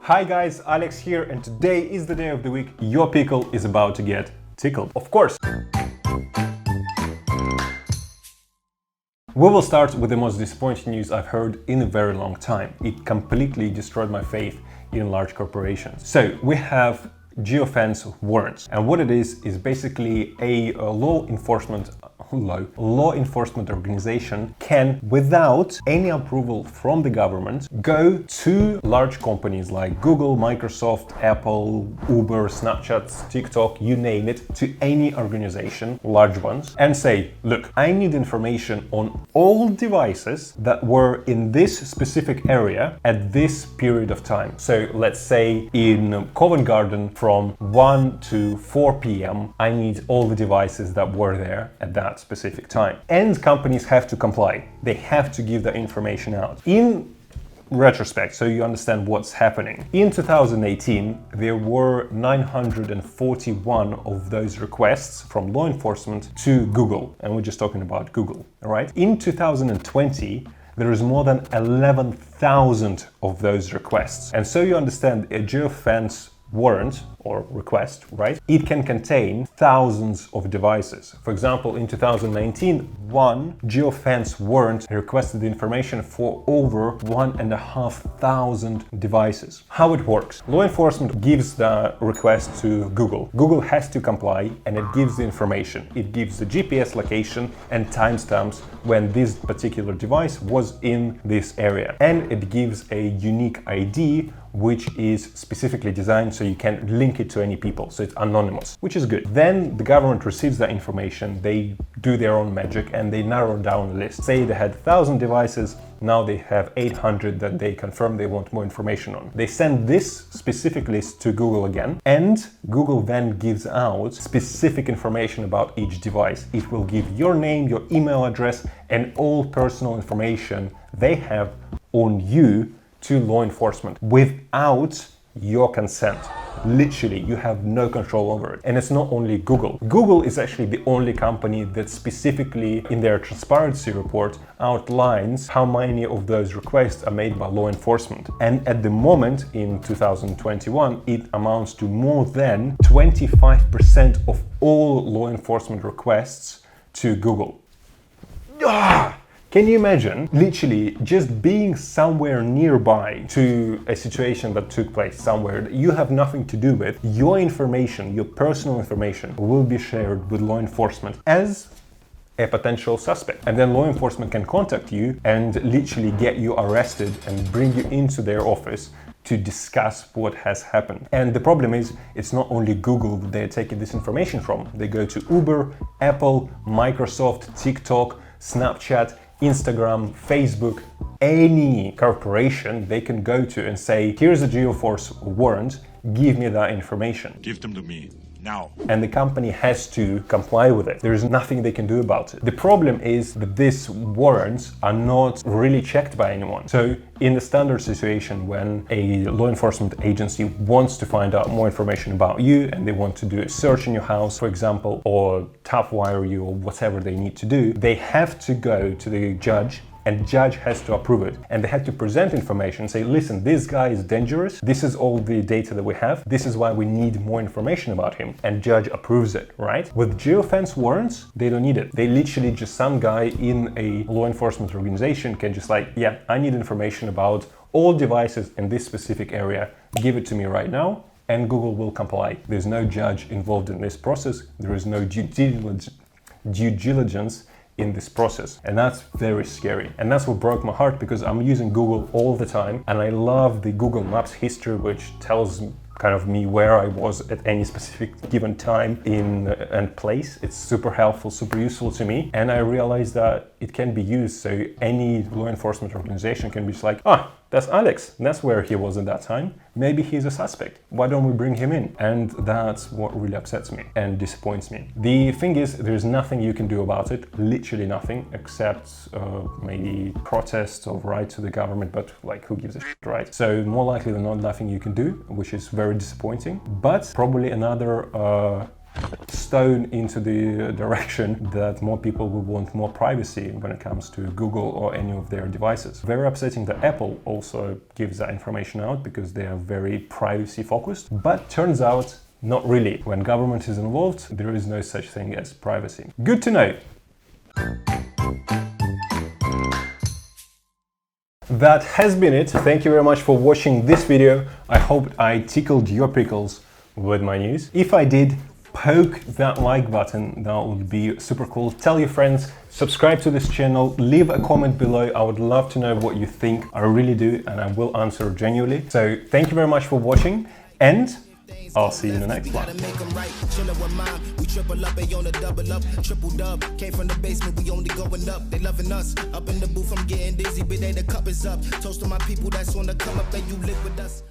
Hi guys, Alex here, and today is the day of the week your pickle is about to get tickled. Of course! We will start with the most disappointing news I've heard in a very long time. It completely destroyed my faith in large corporations. So we have Geofence Warrants, and what it is basically a law enforcement organization can, without any approval from the government, go to large companies like Google, Microsoft, Apple, Uber, Snapchat, TikTok, you name it, to any organization, large ones, and say, look, I need information on all devices that were in this specific area at this period of time. So let's say in Covent Garden from 1 to 4 p.m. I need all the devices that were there at that specific time. And companies have to comply. They have to give that information out. In retrospect, so you understand what's happening, in 2018 there were 941 of those requests from law enforcement to Google, and we're just talking about Google, all right? In 2020 there is more than 11,000 of those requests, and so you understand a geofence warrant or request, right? It can contain thousands of devices. For example, in 2019, one geofence warrant requested information for over 1,500 devices. How it works? Law enforcement gives the request to Google. Google has to comply, and it gives the information. It gives the GPS location and timestamps when this particular device was in this area. And it gives a unique ID which is specifically designed so you can link it to any people, so it's anonymous, which is good. Then the government receives that information, they do their own magic, and they narrow down the list. Say they had 1,000 devices, now they have 800 that they confirm they want more information on. They send this specific list to Google again, and Google then gives out specific information about each device. It will give your name, your email address, and all personal information they have on you to law enforcement without your consent. Literally, you have no control over it. And it's not only Google. Google is actually the only company that specifically in their transparency report outlines how many of those requests are made by law enforcement. And at the moment, in 2021, it amounts to more than 25% of all law enforcement requests to Google. Can you imagine literally just being somewhere nearby to a situation that took place somewhere that you have nothing to do with? Your information, your personal information, will be shared with law enforcement as a potential suspect. And then law enforcement can contact you and literally get you arrested and bring you into their office to discuss what has happened. And the problem is, it's not only Google that they're taking this information from. They go to Uber, Apple, Microsoft, TikTok, Snapchat, Instagram, Facebook, any corporation they can go to and say, here's a Geofence warrant, give me that information. Give them to me now. And the company has to comply with it. There is nothing they can do about it. The problem is that these warrants are not really checked by anyone. So in the standard situation, when a law enforcement agency wants to find out more information about you and they want to do a search in your house, for example, or tough wire you or whatever they need to do, they have to go to the judge, and judge has to approve it. And they have to present information, say, listen, this guy is dangerous. This is all the data that we have. This is why we need more information about him. And judge approves it, right? With geofence warrants, they don't need it. They literally just, some guy in a law enforcement organization can just like, yeah, I need information about all devices in this specific area. Give it to me right now. And Google will comply. There's no judge involved in this process. There is no due diligence in this process, and that's very scary. And that's what broke my heart, because I'm using Google all the time, and I love the Google Maps history, which tells kind of me where I was at any specific given time and place. It's super helpful, super useful to me, and I realized that it can be used, so any law enforcement organization can be just like, that's Alex, that's where he was at that time, maybe he's a suspect, why don't we bring him in? And that's what really upsets me and disappoints me. The thing is, there's nothing you can do about it, literally nothing, except maybe protest or write to the government, but like, who gives a shit, right? So more likely than not, nothing you can do, which is very disappointing. But probably another stone into the direction that more people will want more privacy when it comes to Google or any of their devices. Very upsetting that Apple also gives that information out because they are very privacy focused, but turns out not really. When government is involved, there is no such thing as privacy. Good to know. That has been it. Thank you very much for watching this video. I hope I tickled your pickles with my news. If I did, poke that like button, that would be super cool. Tell your friends, subscribe to this channel, leave a comment below. I would love to know what you think. I really do, and I will answer genuinely. So thank you very much for watching, and I'll see you in the next one. We triple up, they on a double up, triple dub. Came from the basement, we only going up. They loving us. Up in the booth, I'm getting dizzy, but they the cup is up. Toast to my people that's on the come up, and you live with us.